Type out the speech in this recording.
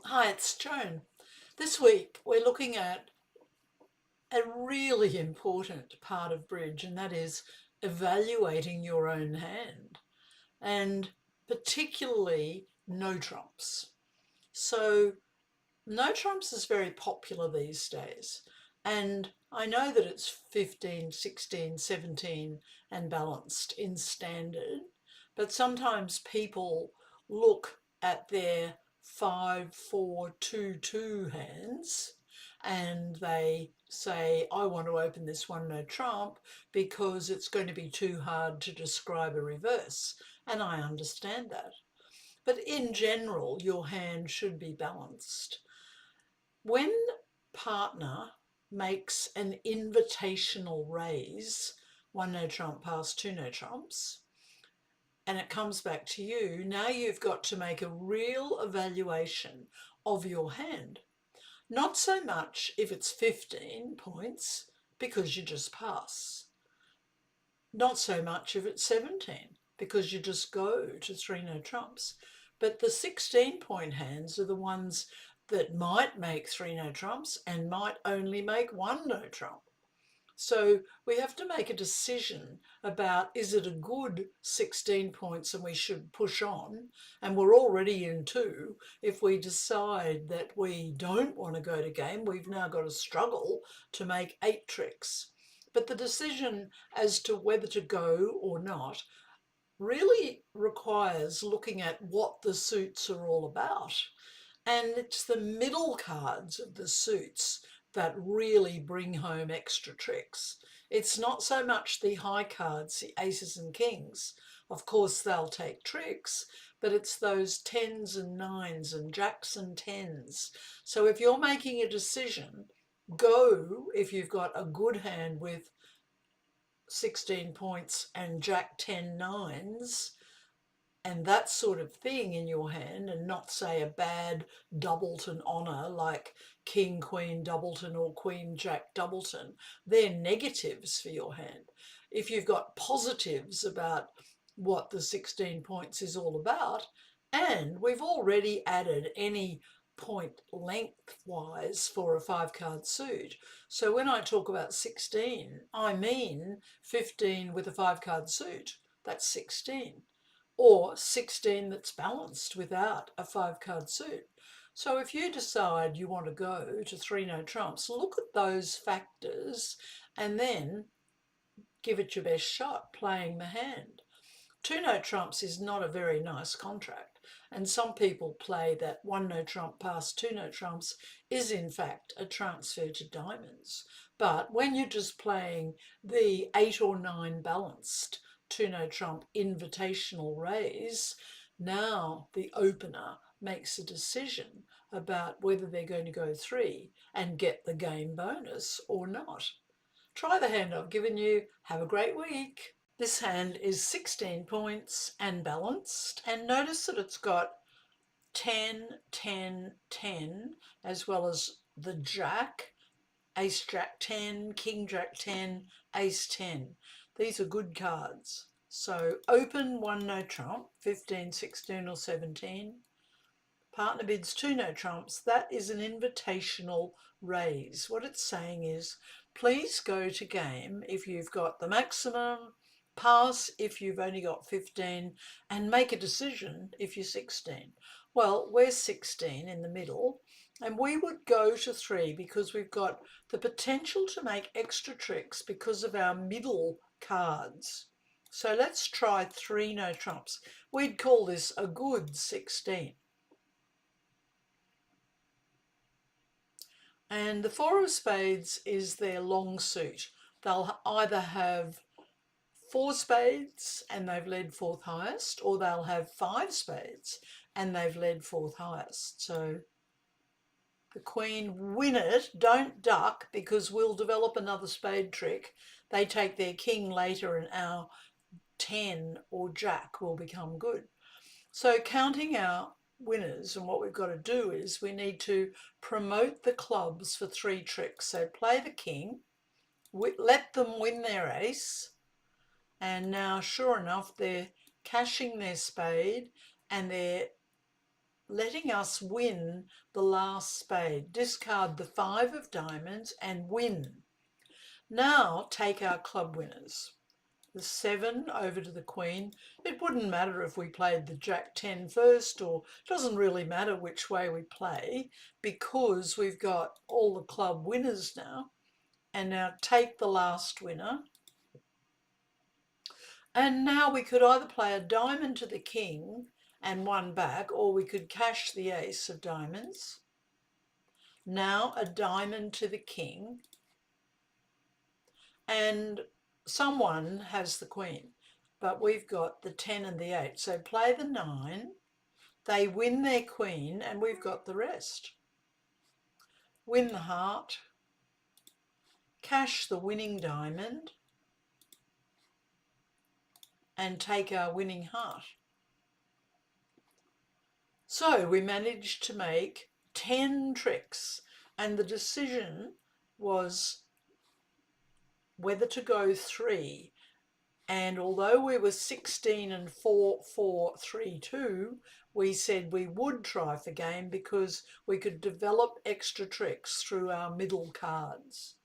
Hi, it's Joan. This week we're looking at a really important part of bridge, and that is evaluating your own hand, and particularly no trumps. So, no trumps is very popular these days, and I know that it's 15, 16, 17 and balanced in standard, but sometimes people look at their 5, 4, 2, 2 hands and they say, I want to open this one no trump because it's going to be too hard to describe a reverse. And I understand that. But in general, your hand should be balanced. When partner makes an invitational raise, one no trump pass, two no trumps, and it comes back to you, now you've got to make a real evaluation of your hand. Not so much if it's 15 points because you just pass. Not so much if it's 17 because you just go to three no trumps. But the 16-point hands are the ones that might make three no trumps and might only make one no trump. So we have to make a decision about, is it a good 16 points and we should push on, and we're already in two. If we decide that we don't want to go to game, we've now got to struggle to make 8 tricks. But the decision as to whether to go or not really requires looking at what the suits are all about. And it's the middle cards of the suits that really bring home extra tricks. It's not so much the high cards, the aces and kings. Of course, they'll take tricks, but it's those tens and nines and jacks and tens. So if you're making a decision, go if you've got a good hand with 16 points and jack 10 nines and that sort of thing in your hand, and not say a bad doubleton honour like king queen doubleton or queen jack doubleton. They're negatives for your hand. If you've got positives about what the 16 points is all about, and we've already added any point lengthwise for a 5-card suit. So when I talk about 16, I mean 15 with a 5-card suit. That's 16, or 16 that's balanced without a 5-card suit. So if you decide you want to go to three no trumps, look at those factors and then give it your best shot playing the hand. Two no trumps is not a very nice contract, and some people play that one no trump past two no trumps is in fact a transfer to diamonds. But when you're just playing the 8 or 9 balanced two no trump invitational raise, now the opener makes a decision about whether they're going to go 3 and get the game bonus or not. Try the hand I've given you. Have a great week. This hand is 16 points and balanced, and notice that it's got 10, 10, 10, as well as the jack, ace jack 10, king jack 10, ace 10. These are good cards. So open one no trump, 15, 16 or 17. Partner bids two no trumps. That is an invitational raise. What it's saying is, please go to game if you've got the maximum, pass if you've only got 15, and make a decision if you're 16. Well, we're 16 in the middle, and we would go to 3 because we've got the potential to make extra tricks because of our middle cards. So let's try 3 no trumps. We'd call this a good 16. And the four of spades is their long suit. They'll either have 4 spades and they've led fourth highest, or they'll have 5 spades and they've led fourth highest. So the queen, win it, don't duck, because we'll develop another spade trick. They take their king later and our 10 or jack will become good. So counting our winners, and what we've got to do is we need to promote the clubs for 3 tricks. So play the king, let them win their ace, and now sure enough they're cashing their spade and they're letting us win the last spade. Discard the 5 of diamonds and win. Now take our club winners. The 7 over to the queen. It wouldn't matter if we played the Jack 10 first, or it doesn't really matter which way we play, because we've got all the club winners now. And now take the last winner. And now we could either play a diamond to the king and 1 back, or we could cash the ace of diamonds. Now a diamond to the king, and someone has the queen, but we've got the 10 and the 8. So play the 9, they win their queen, and we've got the rest. Win the heart, cash the winning diamond, and take our winning heart. So we managed to make 10 tricks, and the decision was whether to go 3. And although we were 16 and 4, 4, 3, 2, we said we would try for game because we could develop extra tricks through our middle cards.